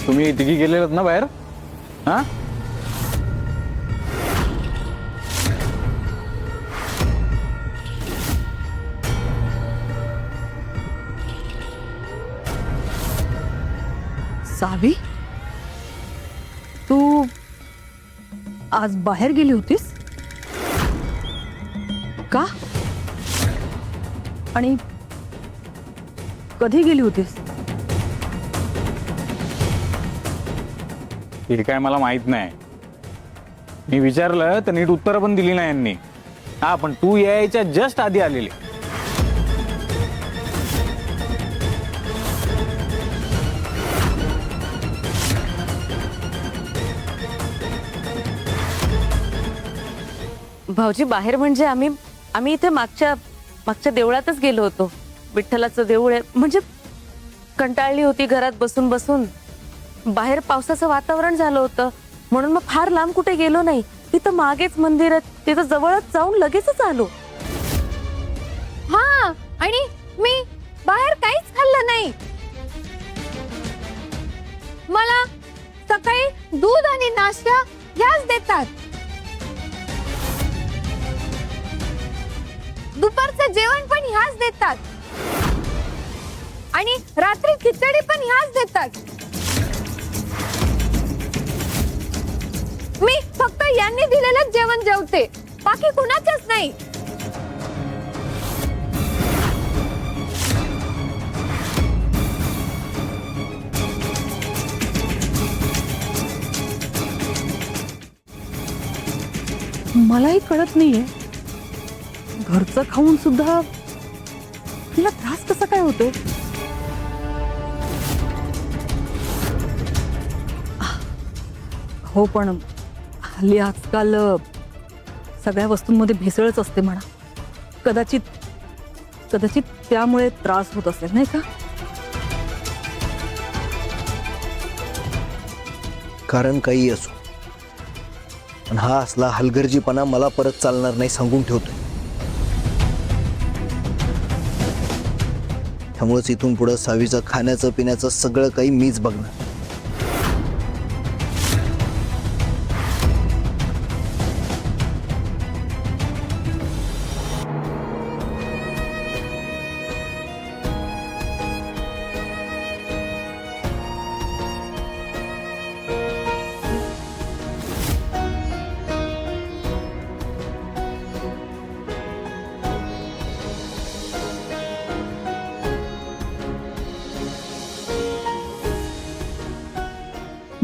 तुम्ही तिघी गेलेलात ना बाहेर? हा, सावी, तू आज बाहेर गेली होतीस का? आणि कधी गेली होतीस? हे काय मला माहित नाही. मी विचारलं तर नीट उत्तर पण दिली नाही यांनी. हा, पण तू यायच्या जस्ट आधी आलेली. भाऊजी, बाहेर म्हणजे आम्ही इथे मागच्या देवळातच गेलो होतो. विठ्ठलाचं देऊळ आहे. म्हणजे कंटाळली होती घरात बसून बसून. बाहेर पावसाचं वातावरण झालं होतं म्हणून मग फार लांब कुठे गेलो नाही. तिथं मागेच मंदिर आहे, तिथं जवळच जाऊन लगेचच आलो. हा, आणि मी बाहेर काहीच खाल्लं नाही. मला सकाळी दूध आणि नाश्ता ह्याच देतात. दुपारचं जेवण पण ह्याच देतात आणि रात्री खिचडी पण ह्याच देतात. मी फक्त यांनी दिलेलं जेवण जेवते, बाकी कुणाचंच नाही. मलाही कळत नाहीये, घरचं खाऊन सुद्धा तिला त्रास कसा काय होतो? हो, पण हल्ली आजकाल सगळ्या वस्तूंमध्ये भेसळच असते म्हणा. कदाचित त्यामुळे त्रास होत असेल, नाही का? कारण काही असो, पण हा असला हलगर्जीपणा मला परत चालणार नाही सांगून ठेवतोय. त्यामुळेच इथून पुढे सावीचं खाण्याचं पिण्याचं सगळं काही मीच बघणार.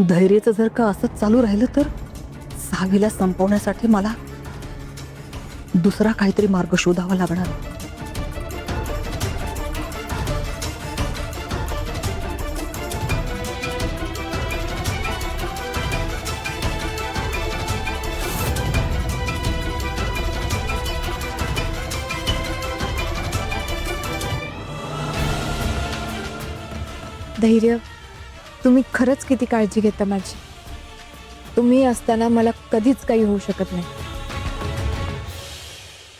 धैर्याचं जर का असंच चालू राहिलं तर सावीला संपवण्यासाठी मला दुसरा काहीतरी मार्ग शोधावा लागणार. धैर्य, तुम्ही खरंच किती काळजी घेता माझी. तुम्ही असताना मला कधीच काही होऊ शकत नाही.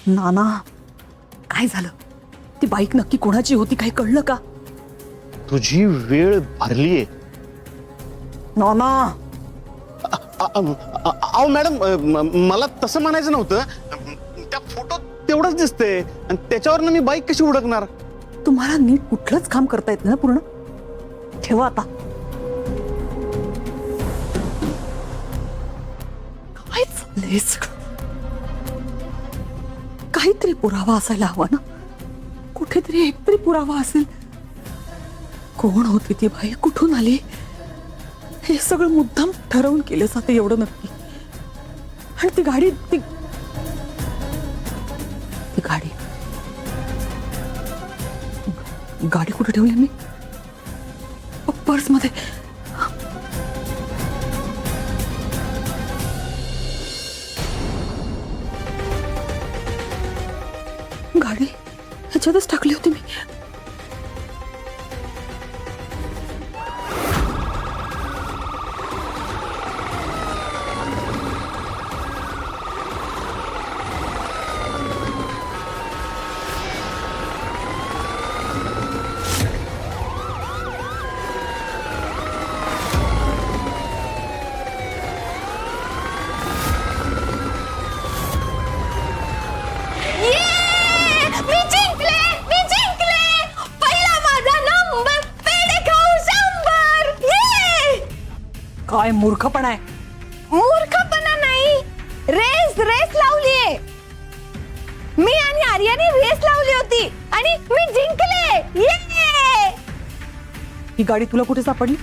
नाना, काय झालं? ती बाईक नक्की कोणाची होती, काही कळलं का? तुझी वेळ भरलीये. नाना, अहो मॅडम, मला तसं म्हणायचं नव्हतं. त्या फोटोत तेवढंच दिसतंय आणि त्याच्यावरनं मी बाईक कशी उडकणार? तुम्हाला नीट कुठलंच काम करता येत ना पूर्ण? ठेवा आता. काय चाललंय सगळं? काहीतरी पुरावा असायला हवा ना. कुठेतरी एकतरी पुरावा असेल. कोण होती ती बाई, कुठून आली? हे सगळं मुद्दाम ठरवून केलं जातं एवढं नक्की. आणि ती गाडी गाडी कुठे ठेवली मी? पर्स मध्ये. गाडी ह्याच्यातच टाकली होती मी. काय मूर्खपणा आहे. मूर्खपणा नाही, रेस रेस लावलीये. मी आणि आर्याने रेस लावली होती आणि मी जिंकले. ये ही गाडी तुला कुठे सापडली?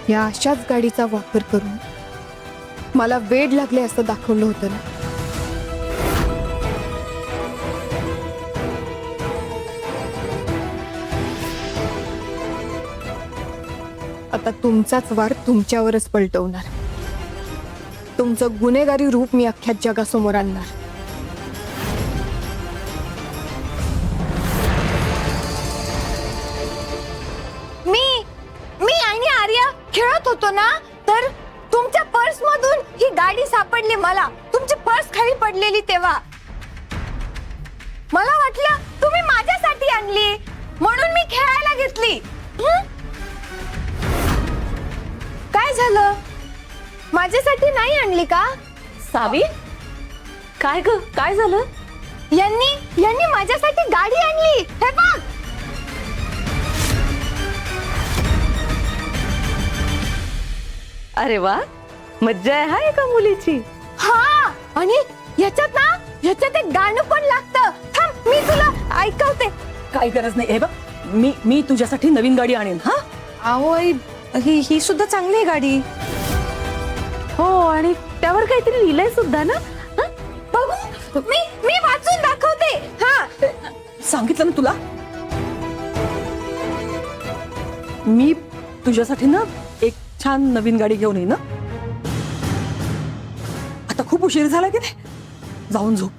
या अशाच गाडीचा वापर करून मला वेड लागले असं दाखवलं होतं ना. आता तुमचाच वार तुमच्यावरच पलटवणार. तुमचं गुन्हेगारी रूप मी अख्ख्या जगासमोर आणणार. मी आणि आर्या खेळत होतो ना, तर तुमच्या पर्स मधून ही गाडी सापडली मला. तुमची पर्स खाली पडलेली तेव्हा मला वाटलं तुम्ही माझ्यासाठी आणली, म्हणून मी खेळायला घेतली. काय झालं? माझ्यासाठी नाही आणली का? सावी, काय ग, काय झालं? यांनी माझ्यासाठी गाडी आणली. हे बघ. अरे वा, मज्जा आहे हा एका मुलीची. हा, आणि ह्याच्यात एक गाणं पण लागतं. थांब, मी तुला ऐकवते. काही गरज नाही. हे बघ, मी तुझ्यासाठी नवीन गाडी आणेन. हा, अहो आई, ही सुद्धा चांगली आहे गाडी. हो, आणि त्यावर काहीतरी लिहिलंय सुद्धा ना. हं? बघू, मी वाचून दाखवते. हा, सांगितलं ना तुला. मी तुझ्यासाठी ना एक छान नवीन गाडी घेऊन येईन ना. आता खूप उशीर झाला की नाही, जाऊन झोप.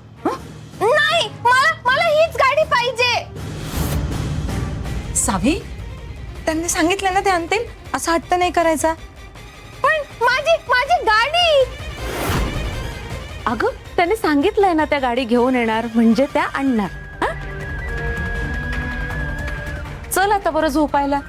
नाही, मला हीच गाडी पाहिजे. सावी, त्यांनी सांगितलं ना ते आणतील, असा हट्ट नाही करायचा. पण माझी गाडी. अगं, त्याने सांगितलंय ना त्या गाडी घेऊन येणार, म्हणजे त्या आणणार. हं? चल आता बरं झोपायला.